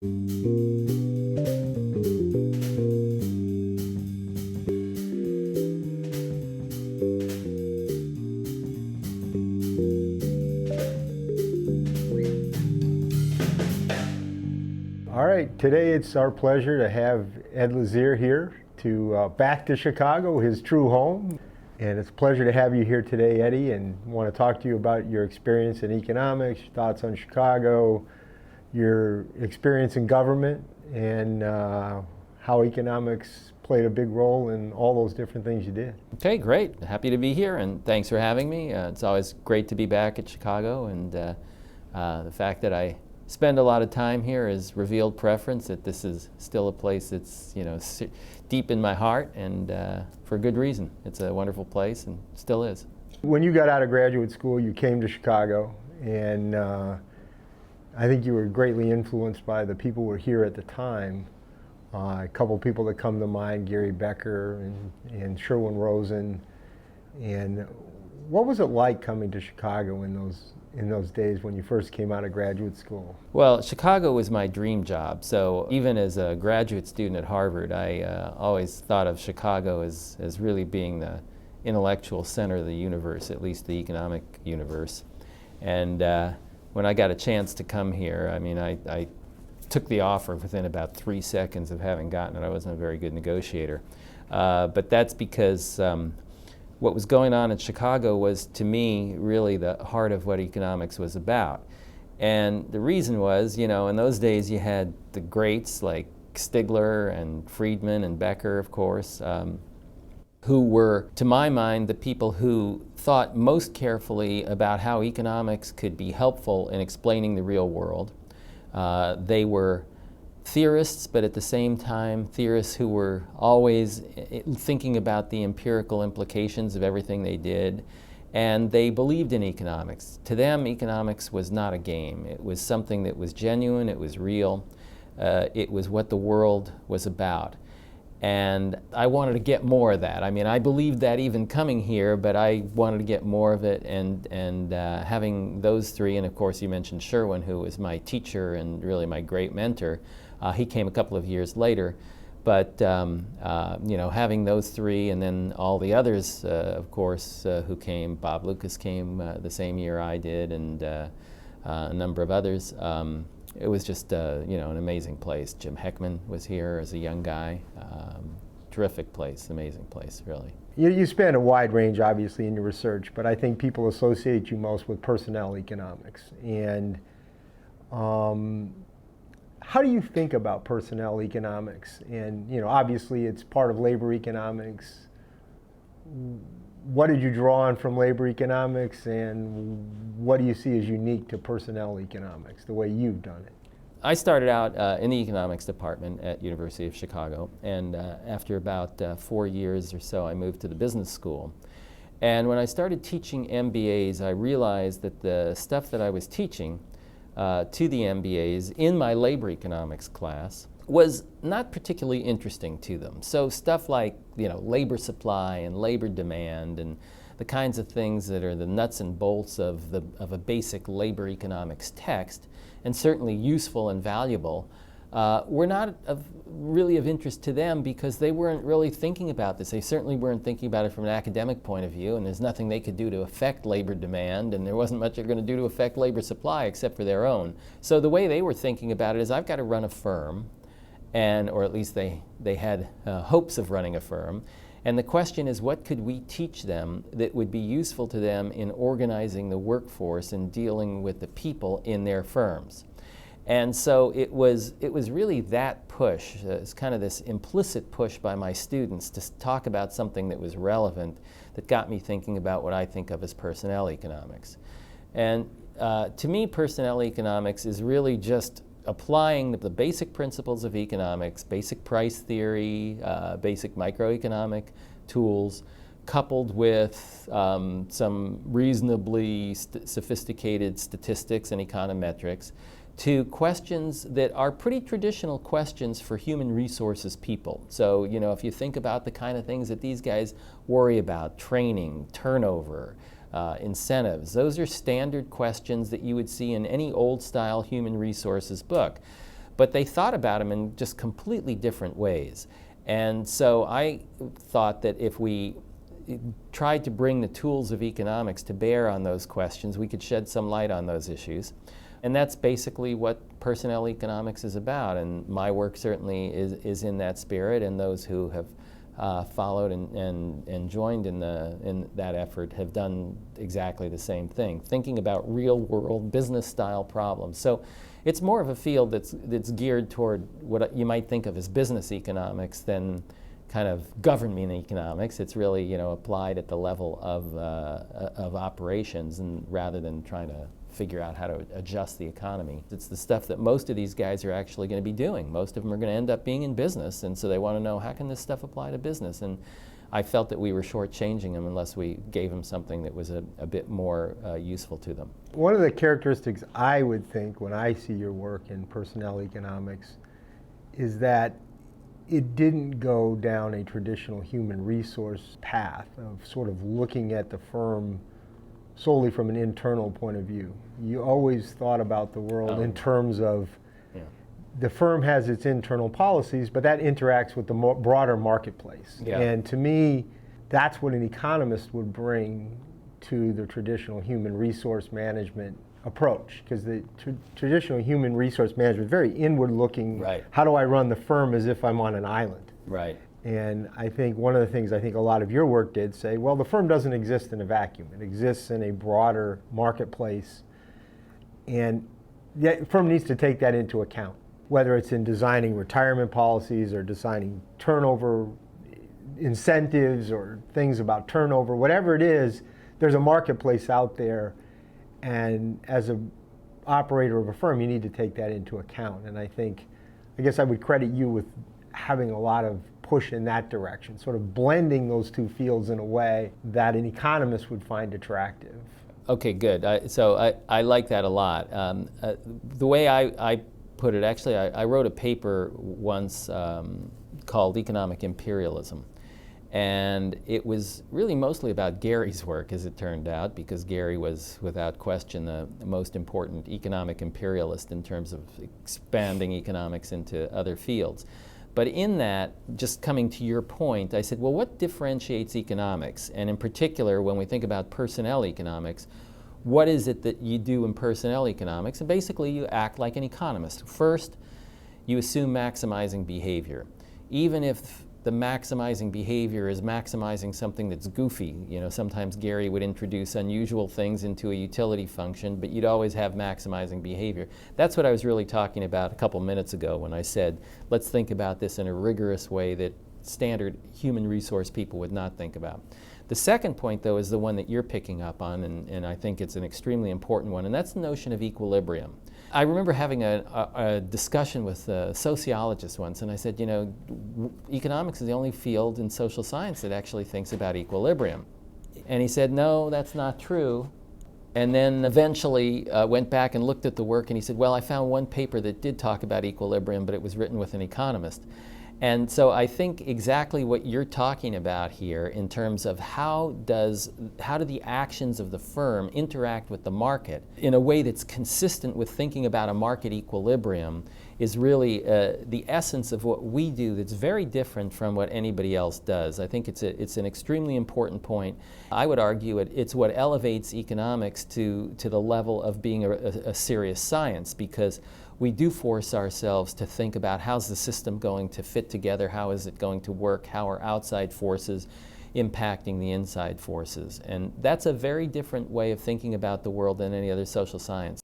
All right, today it's our pleasure to have Ed Lazear here back to Chicago, his true home. And it's a pleasure to have you here today, Eddie, and want to talk to you about your experience in economics, your thoughts on Chicago, your experience in government, and how economics played a big role in all those different things you did. Okay, great. Happy to be here, and thanks for having me. It's always great to be back at Chicago, and the fact that I spend a lot of time here has revealed preference, that this is still a place that's, deep in my heart, and for good reason. It's a wonderful place and still is. When you got out of graduate school, you came to Chicago, and I think you were greatly influenced by the people who were here at the time. A couple people that come to mind, Gary Becker and Sherwin Rosen. And what was it like coming to Chicago in those days when you first came out of graduate school? Well, Chicago was my dream job. So even as a graduate student at Harvard, I always thought of Chicago as really being the intellectual center of the universe, at least the economic universe. And when I got a chance to come here, I took the offer within about 3 seconds of having gotten it. I wasn't a very good negotiator. But that's because what was going on in Chicago was, to me, really the heart of what economics was about. And the reason was, in those days you had the greats like Stigler and Friedman and Becker, of course, who were, to my mind, the people who thought most carefully about how economics could be helpful in explaining the real world. They were theorists, but at the same time, theorists who were always thinking about the empirical implications of everything they did, and they believed in economics. To them, economics was not a game. It was something that was genuine, it was real, it was what the world was about. And I wanted to get more of that. I believed that even coming here, but I wanted to get more of it, and having those three, and of course you mentioned Sherwin, who was my teacher and really my great mentor. He came a couple of years later, but having those three, and then all the others, of course, who came. Bob Lucas came the same year I did, and a number of others. It was just an amazing place. Jim Heckman was here as a young guy. Terrific place, amazing place, really. You span a wide range, obviously, in your research, but I think people associate you most with personnel economics. And how do you think about personnel economics? And obviously it's part of labor economics. What did you draw on from labor economics, and what do you see as unique to personnel economics, the way you've done it? I started out in the economics department at University of Chicago, and after about 4 years or so, I moved to the business school. And when I started teaching MBAs, I realized that the stuff that I was teaching to the MBAs in my labor economics class was not particularly interesting to them. So stuff like labor supply and labor demand and the kinds of things that are the nuts and bolts of a basic labor economics text, and certainly useful and valuable, were not really of interest to them, because they weren't really thinking about this. They certainly weren't thinking about it from an academic point of view, and there's nothing they could do to affect labor demand, and there wasn't much they're going to do to affect labor supply except for their own. So the way they were thinking about it is, I've got to run a firm, or at least they had hopes of running a firm. And the question is, what could we teach them that would be useful to them in organizing the workforce and dealing with the people in their firms? And so it was really that push, it's kind of this implicit push by my students to talk about something that was relevant, that got me thinking about what I think of as personnel economics. And to me, personnel economics is really just applying the basic principles of economics, basic price theory, basic microeconomic tools, coupled with some reasonably sophisticated statistics and econometrics, to questions that are pretty traditional questions for human resources people. So, if you think about the kind of things that these guys worry about, training, turnover, incentives, those are standard questions that you would see in any old-style human resources book. but they thought about them in just completely different ways. And so I thought that if we tried to bring the tools of economics to bear on those questions, we could shed some light on those issues. And that's basically what personnel economics is about, and my work certainly is in that spirit, and those who have followed and joined in that effort have done exactly the same thing, thinking about real-world business-style problems. So it's more of a field that's geared toward what you might think of as business economics than kind of government economics. It's really, applied at the level of operations, and rather than trying to figure out how to adjust the economy. It's the stuff that most of these guys are actually going to be doing. Most of them are going to end up being in business, and so they want to know, how can this stuff apply to business? And I felt that we were shortchanging them unless we gave them something that was a bit more useful to them. One of the characteristics I would think when I see your work in personnel economics is that it didn't go down a traditional human resource path of sort of looking at the firm solely from an internal point of view. You always thought about the world in terms of the firm has its internal policies, but that interacts with the broader marketplace. Yeah. And to me, that's what an economist would bring to the traditional human resource management approach, because the traditional human resource management is very inward looking. Right. How do I run the firm as if I'm on an island? Right. And I think one of the things I think a lot of your work did say, well, the firm doesn't exist in a vacuum. It exists in a broader marketplace. And the firm needs to take that into account, whether it's in designing retirement policies or designing turnover incentives or things about turnover, whatever it is, there's a marketplace out there. And as an operator of a firm, you need to take that into account. And I guess I would credit you with having a lot of push in that direction, sort of blending those two fields in a way that an economist would find attractive. Okay, good. So I like that a lot. The way I put it, actually, I wrote a paper once called Economic Imperialism. And it was really mostly about Gary's work, as it turned out, because Gary was, without question, the most important economic imperialist in terms of expanding economics into other fields. But in that, just coming to your point, I said, well, what differentiates economics? And in particular, when we think about personnel economics, what is it that you do in personnel economics? And basically, you act like an economist. First, you assume maximizing behavior. Even if the maximizing behavior is maximizing something that's goofy. Sometimes Gary would introduce unusual things into a utility function, but you'd always have maximizing behavior. That's what I was really talking about a couple minutes ago when I said, let's think about this in a rigorous way that standard human resource people would not think about. The second point, though, is the one that you're picking up on, and I think it's an extremely important one, and that's the notion of equilibrium. I remember having a discussion with a sociologist once, and I said, economics is the only field in social science that actually thinks about equilibrium. And he said, no, that's not true. And then eventually went back and looked at the work, and he said, well, I found one paper that did talk about equilibrium, but it was written with an economist. And so I think exactly what you're talking about here in terms of how do the actions of the firm interact with the market in a way that's consistent with thinking about a market equilibrium is really the essence of what we do that's very different from what anybody else does. I think it's an extremely important point. I would argue it's what elevates economics to the level of being a serious science, because we do force ourselves to think about how's the system going to fit together, how is it going to work, how are outside forces impacting the inside forces. And that's a very different way of thinking about the world than any other social science.